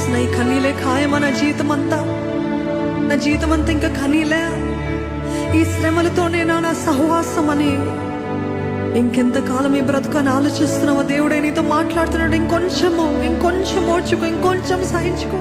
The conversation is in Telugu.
ఆలోచిస్తున్నా, ఈ కన్నీలే ఖాయమా నా జీవితం అంతా? నా జీవితం అంతా ఇంకా కన్నీలే? ఈ శ్రమలతోనే నా సహవాసం అని ఇంకెంతకాలం ఈ బ్రతుకని ఆలోచిస్తున్నావా? దేవుడే నీతో మాట్లాడుతున్నాడు, ఇంకొంచెం ఓర్చుకో, ఇంకొంచెం సహించుకో.